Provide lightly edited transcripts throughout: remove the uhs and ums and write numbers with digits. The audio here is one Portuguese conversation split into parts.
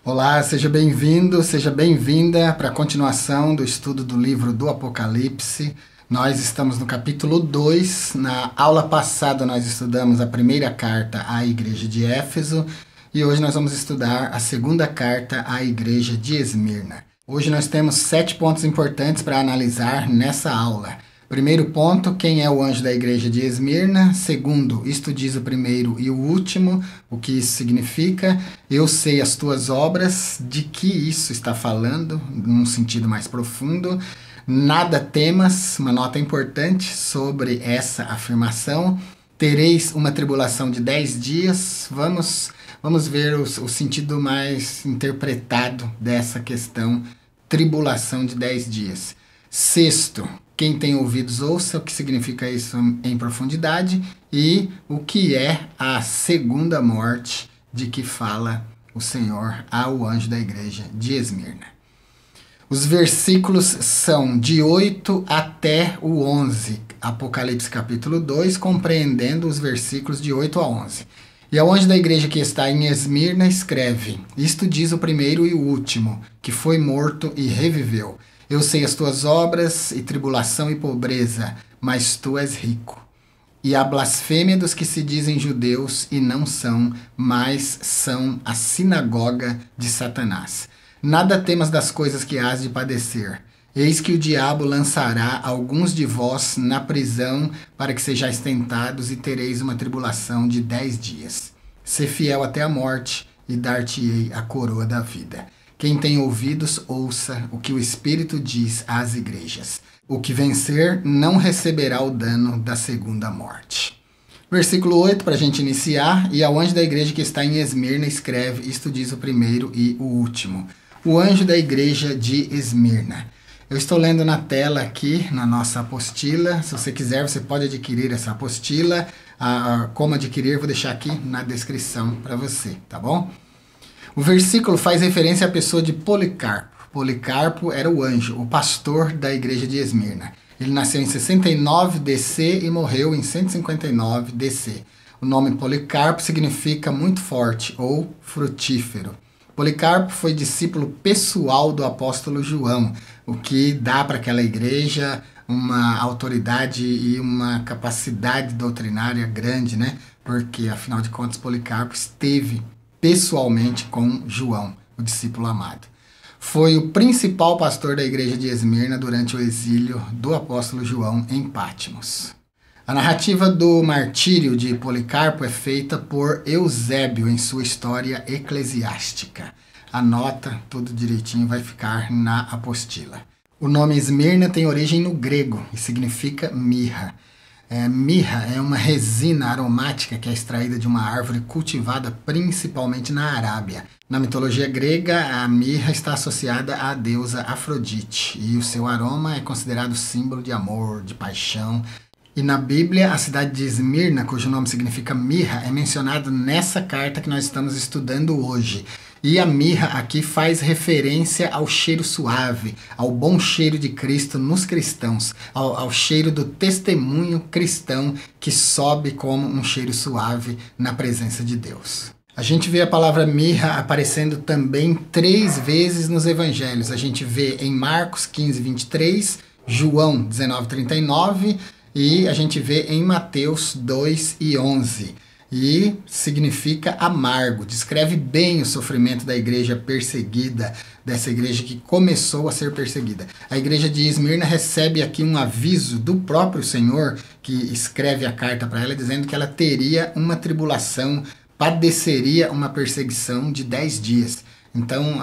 Olá, seja bem-vindo, seja bem-vinda para a continuação do estudo do livro do Apocalipse. Nós estamos no capítulo 2. Na aula passada nós estudamos a primeira carta à igreja de Éfeso e hoje nós vamos estudar a segunda carta à igreja de Esmirna. Hoje nós temos 7 pontos importantes para analisar nessa aula. Primeiro ponto, quem é o anjo da igreja de Esmirna? Segundo, isto diz o primeiro e o último, o que isso significa. Eu sei as tuas obras, de que isso está falando, num sentido mais profundo. Nada temas, uma nota importante sobre essa afirmação. Tereis uma tribulação de 10 dias. Vamos ver o sentido mais interpretado dessa questão, tribulação de 10 dias. Sexto, quem tem ouvidos ouça o que significa isso em profundidade e o que é a segunda morte de que fala o Senhor ao anjo da igreja de Esmirna. Os versículos são de 8 até o 11, Apocalipse capítulo 2, compreendendo os versículos de 8 a 11. E ao anjo da igreja que está em Esmirna escreve: isto diz o primeiro e o último, que foi morto e reviveu. Eu sei as tuas obras e tribulação e pobreza, mas tu és rico. E a blasfêmia dos que se dizem judeus e não são, mas são a sinagoga de Satanás. Nada temas das coisas que hás de padecer. Eis que o diabo lançará alguns de vós na prisão para que sejais tentados e tereis uma tribulação de 10 dias. Sê fiel até a morte e dar-te-ei a coroa da vida. Quem tem ouvidos, ouça o que o Espírito diz às igrejas. O que vencer não receberá o dano da segunda morte. Versículo 8, para a gente iniciar. E ao anjo da igreja que está em Esmirna escreve: isto diz o primeiro e o último. O anjo da igreja de Esmirna. Eu estou lendo na tela aqui, na nossa apostila. Se você quiser, você pode adquirir essa apostila. Como adquirir, vou deixar aqui na descrição para você, tá bom? O versículo faz referência à pessoa de Policarpo. Policarpo era o anjo, o pastor da igreja de Esmirna. Ele nasceu em 69 DC e morreu em 159 DC. O nome Policarpo significa muito forte ou frutífero. Policarpo foi discípulo pessoal do apóstolo João, o que dá para aquela igreja uma autoridade e uma capacidade doutrinária grande, né? Porque, afinal de contas, Policarpo esteve pessoalmente com João, o discípulo amado. Foi o principal pastor da igreja de Esmirna durante o exílio do apóstolo João em Patmos. A narrativa do martírio de Policarpo é feita por Eusébio em sua história eclesiástica. Anota tudo direitinho, vai ficar na apostila. O nome Esmirna tem origem no grego e significa mirra. Mirra é uma resina aromática que é extraída de uma árvore cultivada principalmente na Arábia. Na mitologia grega, a mirra está associada à deusa Afrodite e o seu aroma é considerado símbolo de amor, de paixão. E na Bíblia, a cidade de Esmirna, cujo nome significa mirra, é mencionada nessa carta que nós estamos estudando hoje. E a mirra aqui faz referência ao cheiro suave, ao bom cheiro de Cristo nos cristãos, ao cheiro do testemunho cristão que sobe como um cheiro suave na presença de Deus. A gente vê a palavra mirra aparecendo também 3 vezes nos evangelhos. A gente vê em Marcos 15, 23, João 19, 39 e a gente vê em Mateus 2 e 11. E significa amargo, descreve bem o sofrimento da igreja perseguida, dessa igreja que começou a ser perseguida. A igreja de Esmirna recebe aqui um aviso do próprio Senhor, que escreve a carta para ela, dizendo que ela teria uma tribulação, padeceria uma perseguição de 10 dias. Então,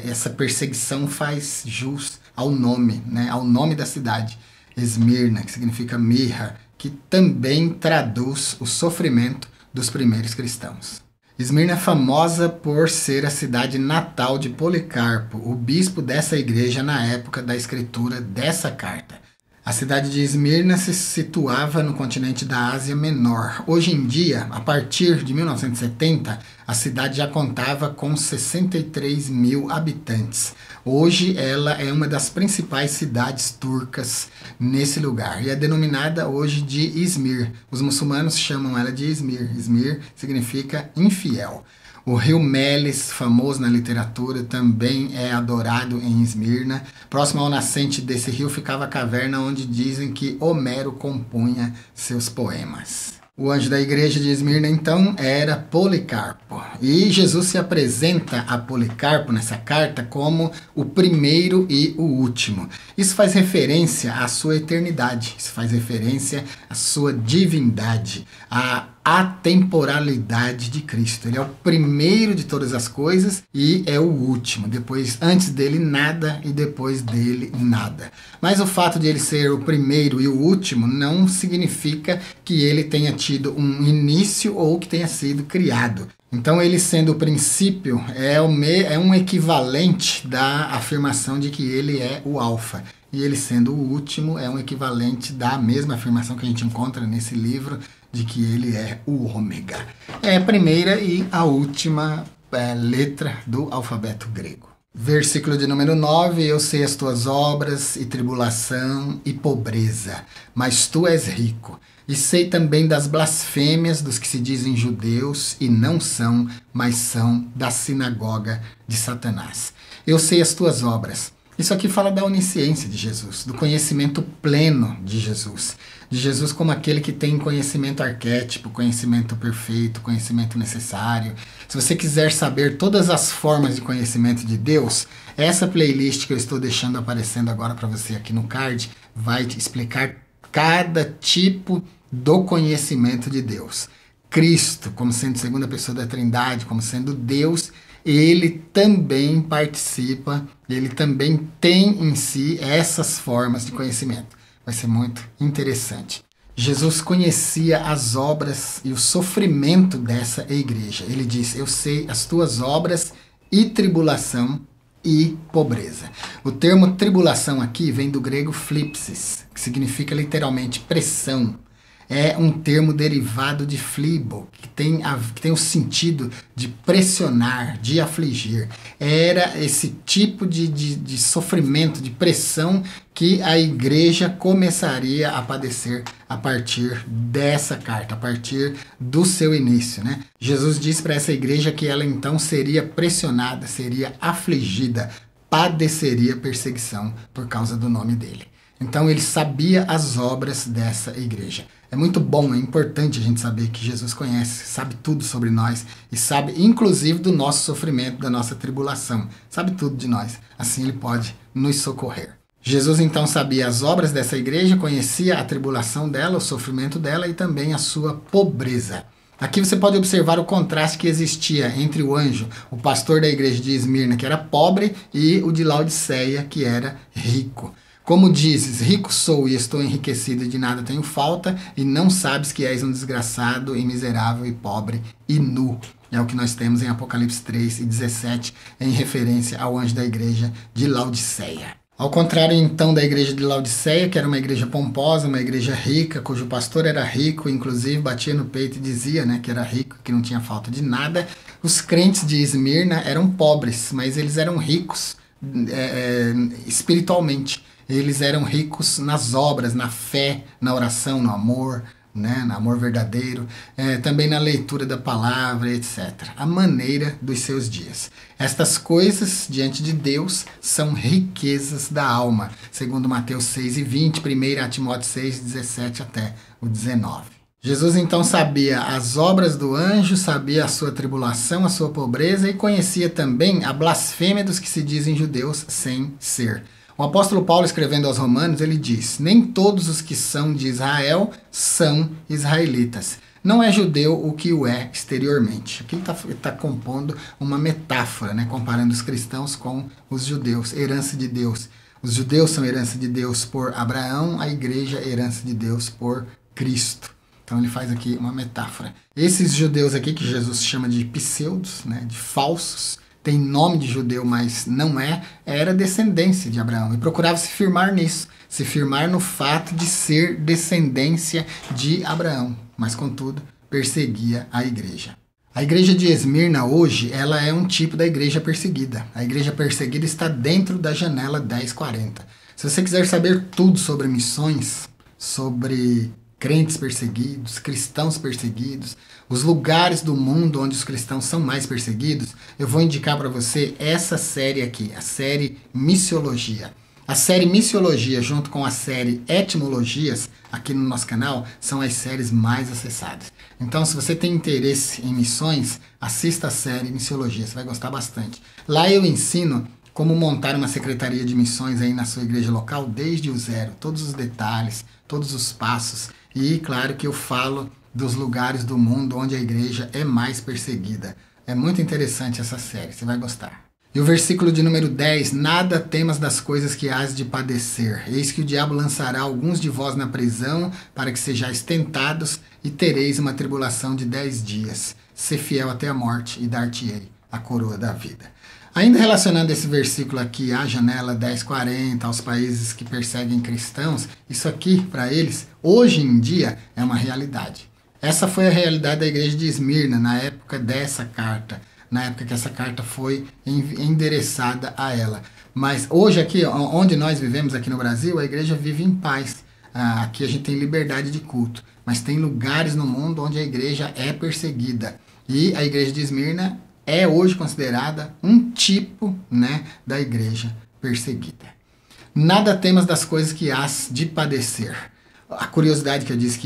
essa perseguição faz jus ao nome, né, ao nome da cidade, Esmirna, que significa mirra, que também traduz o sofrimento dos primeiros cristãos. Esmirna é famosa por ser a cidade natal de Policarpo, o bispo dessa igreja na época da escritura dessa carta. A cidade de Esmirna se situava no continente da Ásia Menor. Hoje em dia, a partir de 1970, a cidade já contava com 63 mil habitantes. Hoje ela é uma das principais cidades turcas nesse lugar e é denominada hoje de Izmir. Os muçulmanos chamam ela de Izmir. Izmir significa infiel. O rio Melis, famoso na literatura, também é adorado em Esmirna. Próximo ao nascente desse rio ficava a caverna onde dizem que Homero compunha seus poemas. O anjo da igreja de Esmirna, então, era Policarpo. E Jesus se apresenta a Policarpo nessa carta como o primeiro e o último. Isso faz referência à sua eternidade, isso faz referência à sua divindade, à atemporalidade de Cristo. Ele é o primeiro de todas as coisas e é o último. Depois, antes dele nada e depois dele nada. Mas o fato de ele ser o primeiro e o último não significa que ele tenha tido um início ou que tenha sido criado. Então, ele sendo o princípio é um equivalente da afirmação de que ele é o alfa. E ele sendo o último é um equivalente da mesma afirmação que a gente encontra nesse livro de que ele é o ômega. É a primeira e a última letra do alfabeto grego. Versículo de número 9, eu sei as tuas obras e tribulação e pobreza, mas tu és rico. E sei também das blasfêmias dos que se dizem judeus e não são, mas são da sinagoga de Satanás. Eu sei as tuas obras. Isso aqui fala da onisciência de Jesus, do conhecimento pleno de Jesus como aquele que tem conhecimento arquétipo, conhecimento perfeito, conhecimento necessário. Se você quiser saber todas as formas de conhecimento de Deus, essa playlist que eu estou deixando aparecendo agora para você aqui no card vai te explicar cada tipo do conhecimento de Deus. Cristo, como sendo segunda pessoa da Trindade, como sendo Deus, ele também participa, ele também tem em si essas formas de conhecimento. Vai ser muito interessante. Jesus conhecia as obras e o sofrimento dessa igreja. Ele diz, eu sei as tuas obras e tribulação e pobreza. O termo tribulação aqui vem do grego flipsis, que significa literalmente pressão. É um termo derivado de flibo, que tem o sentido de pressionar, de afligir. Era esse tipo de sofrimento, de pressão que a igreja começaria a padecer a partir dessa carta, a partir do seu início, né? Jesus disse para essa igreja que ela então seria pressionada, seria afligida, padeceria perseguição por causa do nome dele. Então ele sabia as obras dessa igreja. É muito bom, é importante a gente saber que Jesus conhece, sabe tudo sobre nós e sabe inclusive do nosso sofrimento, da nossa tribulação. Sabe tudo de nós, assim ele pode nos socorrer. Jesus então sabia as obras dessa igreja, conhecia a tribulação dela, o sofrimento dela e também a sua pobreza. Aqui você pode observar o contraste que existia entre o anjo, o pastor da igreja de Esmirna, que era pobre, e o de Laodiceia, que era rico. Como dizes, rico sou e estou enriquecido e de nada tenho falta, e não sabes que és um desgraçado e miserável e pobre e nu. É o que nós temos em Apocalipse 3:17, em referência ao anjo da igreja de Laodiceia. Ao contrário, então, da igreja de Laodiceia, que era uma igreja pomposa, uma igreja rica, cujo pastor era rico, inclusive batia no peito e dizia, né, que era rico, que não tinha falta de nada, os crentes de Esmirna eram pobres, mas eles eram ricos espiritualmente. Eles eram ricos nas obras, na fé, na oração, no amor, né? No amor verdadeiro, também na leitura da palavra, etc. A maneira dos seus dias. Estas coisas, diante de Deus, são riquezas da alma, segundo Mateus 6:20, 1 Timóteo 6:17 até o 19. Jesus então sabia as obras do anjo, sabia a sua tribulação, a sua pobreza e conhecia também a blasfêmia dos que se dizem judeus sem ser. O apóstolo Paulo, escrevendo aos Romanos, ele diz, nem todos os que são de Israel são israelitas. Não é judeu o que o é exteriormente. Aqui ele está compondo uma metáfora, né, comparando os cristãos com os judeus, herança de Deus. Os judeus são herança de Deus por Abraão, a igreja é herança de Deus por Cristo. Então ele faz aqui uma metáfora. Esses judeus aqui, que Jesus chama de pseudos, né, de falsos, tem nome de judeu, mas não era descendência de Abraão. E procurava se firmar nisso, se firmar no fato de ser descendência de Abraão. Mas, contudo, perseguia a igreja. A igreja de Esmirna hoje, ela é um tipo da igreja perseguida. A igreja perseguida está dentro da janela 1040. Se você quiser saber tudo sobre missões, sobre crentes perseguidos, cristãos perseguidos, os lugares do mundo onde os cristãos são mais perseguidos, eu vou indicar para você essa série aqui, a série Missiologia. A série Missiologia, junto com a série Etimologias, aqui no nosso canal, são as séries mais acessadas. Então, se você tem interesse em missões, assista a série Missiologia, você vai gostar bastante. Lá eu ensino como montar uma secretaria de missões aí na sua igreja local, desde o zero, todos os detalhes, todos os passos. E, claro, que eu falo dos lugares do mundo onde a igreja é mais perseguida. É muito interessante essa série, você vai gostar. E o versículo de número 10, nada temas das coisas que hás de padecer. Eis que o diabo lançará alguns de vós na prisão, para que sejais tentados, e tereis uma tribulação de 10 dias. Sê fiel até a morte, e dar-te-ei a coroa da vida. Ainda relacionando esse versículo aqui à janela 1040, aos países que perseguem cristãos, isso aqui, para eles, hoje em dia, é uma realidade. Essa foi a realidade da igreja de Esmirna, na época dessa carta. Na época que essa carta foi endereçada a ela. Mas hoje aqui, onde nós vivemos aqui no Brasil, a igreja vive em paz. Aqui a gente tem liberdade de culto. Mas tem lugares no mundo onde a igreja é perseguida. E a igreja de Esmirna é hoje considerada um tipo, né, da igreja perseguida. Nada temas das coisas que hás de padecer. A curiosidade que eu disse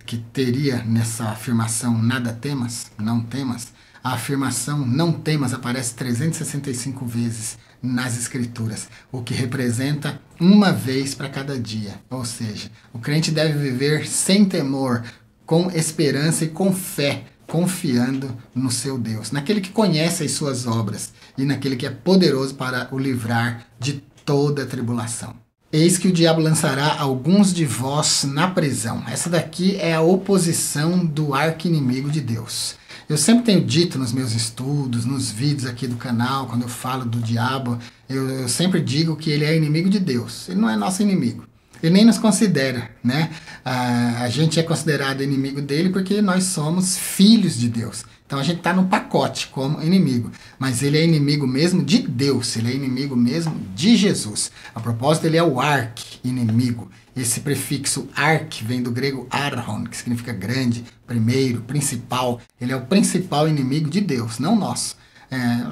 que teria nessa afirmação, nada temas, não temas, a afirmação não temas aparece 365 vezes nas escrituras, o que representa uma vez para cada dia. Ou seja, o crente deve viver sem temor, com esperança e com fé, confiando no seu Deus, naquele que conhece as suas obras e naquele que é poderoso para o livrar de toda a tribulação. Eis que o diabo lançará alguns de vós na prisão. Essa daqui é a oposição do arqui-inimigo de Deus. Eu sempre tenho dito nos meus estudos, nos vídeos aqui do canal, quando eu falo do diabo, eu sempre digo que ele é inimigo de Deus. Ele não é nosso inimigo. Ele nem nos considera, né? A gente é considerado inimigo dele porque nós somos filhos de Deus. Então a gente está no pacote como inimigo. Mas ele é inimigo mesmo de Deus, ele é inimigo mesmo de Jesus. A propósito, ele é o arqui-inimigo. Esse prefixo arqui vem do grego archon, que significa grande, primeiro, principal. Ele é o principal inimigo de Deus, não nosso.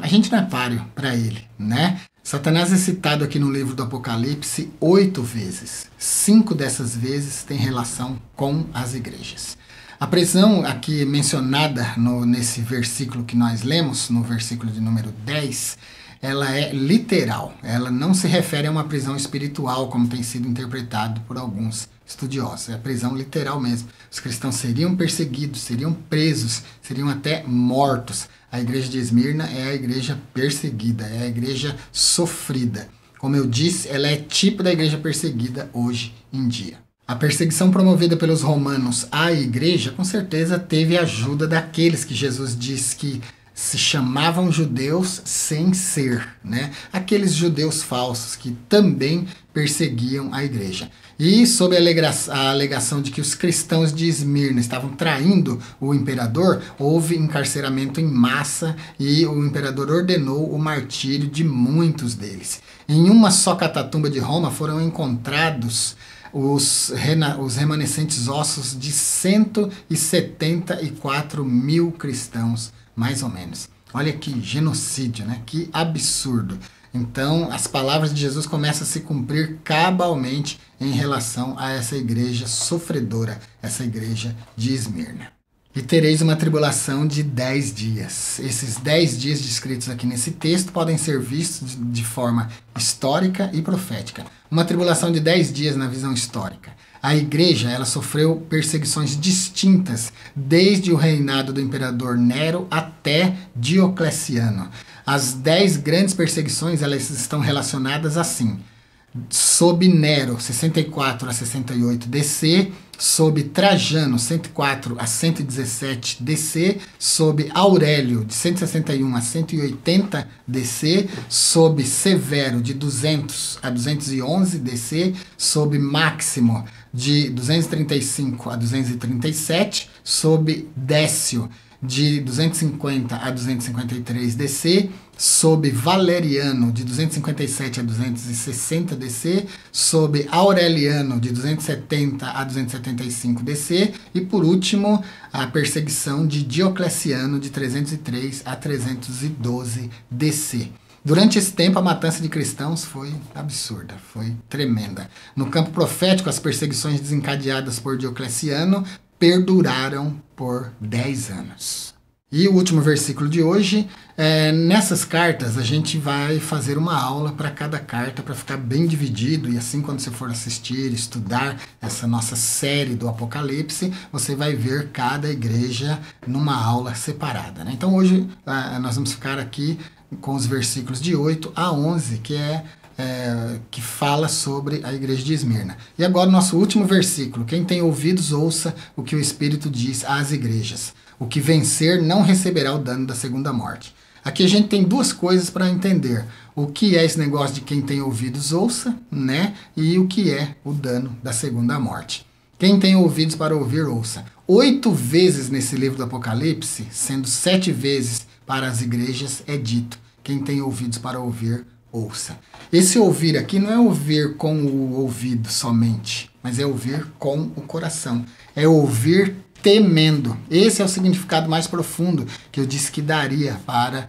A gente não é páreo para ele, né? Satanás é citado aqui no livro do Apocalipse 8 vezes. 5 dessas vezes tem relação com as igrejas. A prisão aqui mencionada nesse versículo que nós lemos, no versículo de número 10, ela é literal. Ela não se refere a uma prisão espiritual, como tem sido interpretado por alguns estudiosos. É a prisão literal mesmo. Os cristãos seriam perseguidos, seriam presos, seriam até mortos. A igreja de Esmirna é a igreja perseguida, é a igreja sofrida. Como eu disse, ela é tipo da igreja perseguida hoje em dia. A perseguição promovida pelos romanos à igreja, com certeza, teve a ajuda daqueles que Jesus diz que se chamavam judeus sem ser, né? Aqueles judeus falsos que também perseguiam a igreja. E sob a alegação de que os cristãos de Esmirna estavam traindo o imperador, houve encarceramento em massa e o imperador ordenou o martírio de muitos deles. Em uma só catatumba de Roma foram encontrados os remanescentes ossos de 174 mil cristãos, mais ou menos. Olha que genocídio, né? Que absurdo. Então, as palavras de Jesus começam a se cumprir cabalmente em relação a essa igreja sofredora, essa igreja de Esmirna. E tereis uma tribulação de 10 dias. Esses 10 dias descritos aqui nesse texto podem ser vistos de forma histórica e profética. Uma tribulação de 10 dias na visão histórica. A igreja, ela sofreu perseguições distintas desde o reinado do imperador Nero até Diocleciano. As 10 grandes perseguições, elas estão relacionadas assim: sob Nero, 64 a 68 DC, sob Trajano, 104 a 117 DC, sob Aurélio, de 161 a 180 DC, sob Severo, de 200 a 211 DC, sob Máximo, de 235 a 237, sob Décio, de 250 a 253 DC, sob Valeriano, de 257 a 260 DC, sob Aureliano, de 270 a 275 DC, e por último, a perseguição de Diocleciano, de 303 a 312 DC. Durante esse tempo, a matança de cristãos foi absurda, foi tremenda. No campo profético, as perseguições desencadeadas por Diocleciano perduraram por 10 anos. E o último versículo de hoje, nessas cartas a gente vai fazer uma aula para cada carta para ficar bem dividido, e assim quando você for assistir, estudar essa nossa série do Apocalipse, você vai ver cada igreja numa aula separada, né? Então hoje nós vamos ficar aqui com os versículos de 8 a 11, que fala sobre a igreja de Esmirna. E agora o nosso último versículo: quem tem ouvidos, ouça o que o Espírito diz às igrejas. O que vencer não receberá o dano da segunda morte. Aqui a gente tem duas coisas para entender. O que é esse negócio de quem tem ouvidos, ouça, né? E o que é o dano da segunda morte. Quem tem ouvidos para ouvir, ouça. 8 vezes nesse livro do Apocalipse, sendo 7 vezes para as igrejas, é dito: quem tem ouvidos para ouvir, ouça. Esse ouvir aqui não é ouvir com o ouvido somente, mas é ouvir com o coração. É ouvir temendo. Esse é o significado mais profundo que eu disse que daria para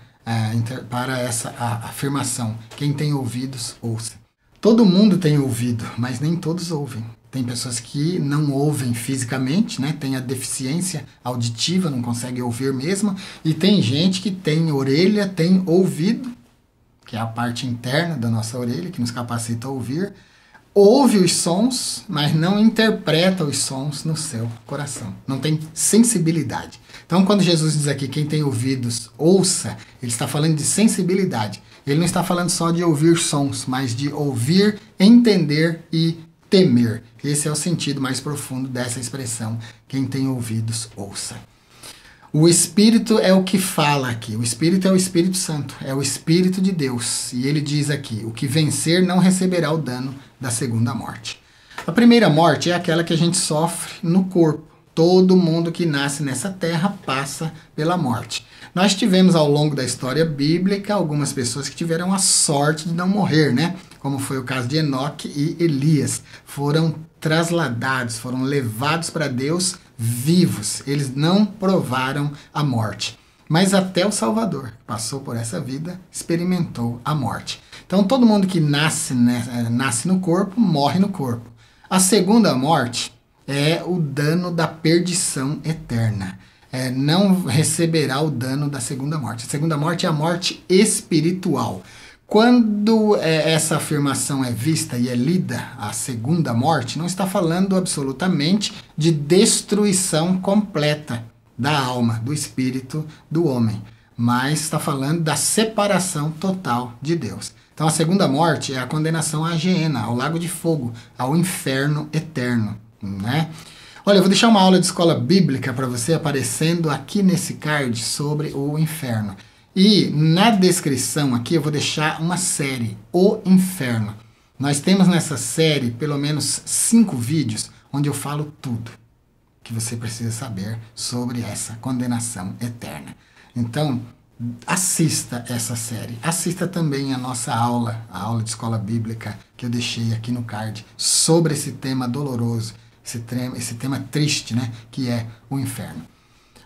essa afirmação. Quem tem ouvidos, ouça. Todo mundo tem ouvido, mas nem todos ouvem. Tem pessoas que não ouvem fisicamente, né? Tem a deficiência auditiva, não consegue ouvir mesmo. E tem gente que tem orelha, tem ouvido, que é a parte interna da nossa orelha, que nos capacita a ouvir. Ouve os sons, mas não interpreta os sons no seu coração. Não tem sensibilidade. Então, quando Jesus diz aqui, quem tem ouvidos, ouça, ele está falando de sensibilidade. Ele não está falando só de ouvir sons, mas de ouvir, entender e temer. Esse é o sentido mais profundo dessa expressão. Quem tem ouvidos, ouça. O Espírito é o que fala aqui. O Espírito é o Espírito Santo, é o Espírito de Deus. E ele diz aqui: o que vencer não receberá o dano da segunda morte. A primeira morte é aquela que a gente sofre no corpo. Todo mundo que nasce nessa terra passa pela morte. Nós tivemos ao longo da história bíblica algumas pessoas que tiveram a sorte de não morrer, né? Como foi o caso de Enoque e Elias. Foram trasladados, foram levados para Deus vivos. Eles não provaram a morte. Mas até o Salvador, que passou por essa vida, experimentou a morte. Então todo mundo que nasce no corpo, morre no corpo. A segunda morte é o dano da perdição eterna. Não receberá o dano da segunda morte. A segunda morte é a morte espiritual. Quando essa afirmação é vista e é lida, a segunda morte, não está falando absolutamente de destruição completa da alma, do espírito do homem, mas está falando da separação total de Deus. Então a segunda morte é a condenação à Geena, ao lago de fogo, ao inferno eterno, né? Olha, eu vou deixar uma aula de escola bíblica para você aparecendo aqui nesse card sobre o inferno. E na descrição aqui eu vou deixar uma série, O Inferno. Nós temos nessa série pelo menos 5 vídeos onde eu falo tudo que você precisa saber sobre essa condenação eterna. Então, assista essa série. Assista também a nossa aula, a aula de escola bíblica que eu deixei aqui no card sobre esse tema doloroso, esse tema triste, né, que é o inferno.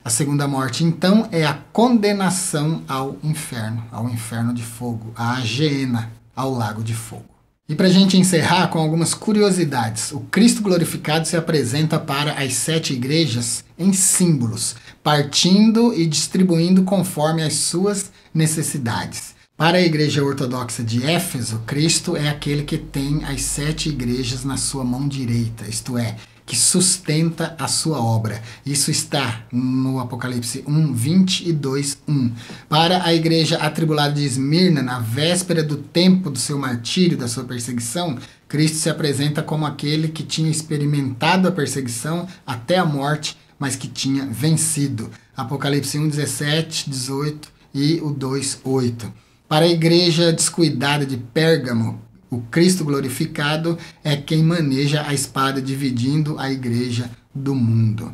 A segunda morte, então, é a condenação ao inferno de fogo, à Geena, ao lago de fogo. E para a gente encerrar com algumas curiosidades, o Cristo glorificado se apresenta para as 7 igrejas em símbolos, partindo e distribuindo conforme as suas necessidades. Para a igreja ortodoxa de Éfeso, Cristo é aquele que tem as 7 igrejas na sua mão direita, isto é, que sustenta a sua obra. Isso está no Apocalipse 1, 20 e 2, 1. Para a igreja atribulada de Esmirna, na véspera do tempo do seu martírio, da sua perseguição, Cristo se apresenta como aquele que tinha experimentado a perseguição até a morte, mas que tinha vencido. Apocalipse 1, 17, 18 e o 2, 8. Para a igreja descuidada de Pérgamo, o Cristo glorificado é quem maneja a espada dividindo a igreja do mundo.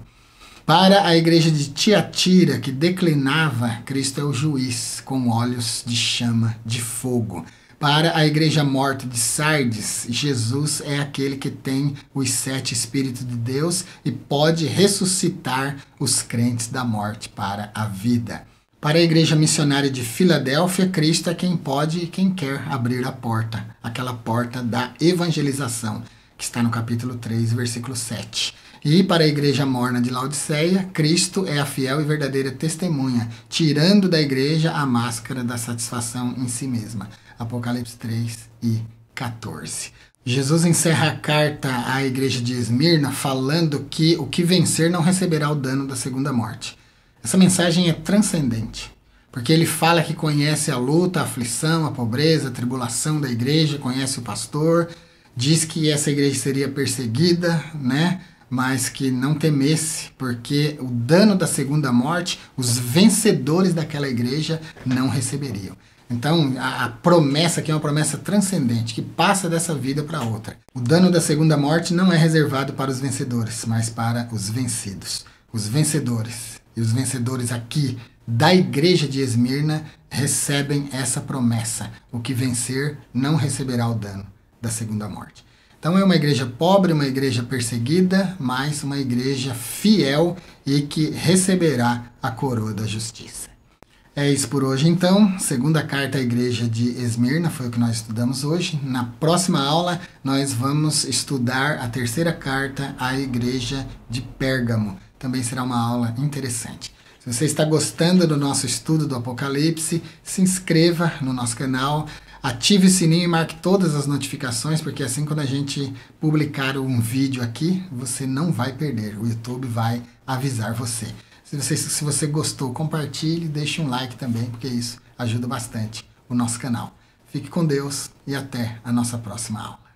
Para a igreja de Tiatira, que declinava, Cristo é o juiz, com olhos de chama de fogo. Para a igreja morta de Sardes, Jesus é aquele que tem os 7 Espíritos de Deus e pode ressuscitar os crentes da morte para a vida. Para a igreja missionária de Filadélfia, Cristo é quem pode e quem quer abrir a porta, aquela porta da evangelização, que está no capítulo 3, versículo 7. E para a igreja morna de Laodiceia, Cristo é a fiel e verdadeira testemunha, tirando da igreja a máscara da satisfação em si mesma. Apocalipse 3 e 14. Jesus encerra a carta à igreja de Esmirna falando que o que vencer não receberá o dano da segunda morte. Essa mensagem é transcendente, porque ele fala que conhece a luta, a aflição, a pobreza, a tribulação da igreja, conhece o pastor, diz que essa igreja seria perseguida, né? Mas que não temesse, porque o dano da segunda morte, os vencedores daquela igreja não receberiam. Então, a promessa aqui é uma promessa transcendente, que passa dessa vida para outra. O dano da segunda morte não é reservado para os vencedores, mas para os vencidos. Os vencedores e os vencedores aqui da igreja de Esmirna recebem essa promessa. O que vencer não receberá o dano da segunda morte. Então é uma igreja pobre, uma igreja perseguida, mas uma igreja fiel e que receberá a coroa da justiça. É isso por hoje então. Segunda carta à igreja de Esmirna foi o que nós estudamos hoje. Na próxima aula nós vamos estudar a terceira carta à igreja de Pérgamo. Também será uma aula interessante. Se você está gostando do nosso estudo do Apocalipse, se inscreva no nosso canal, ative o sininho e marque todas as notificações, porque assim quando a gente publicar um vídeo aqui, você não vai perder. O YouTube vai avisar você. Se você gostou, compartilhe e deixe um like também, porque isso ajuda bastante o nosso canal. Fique com Deus e até a nossa próxima aula.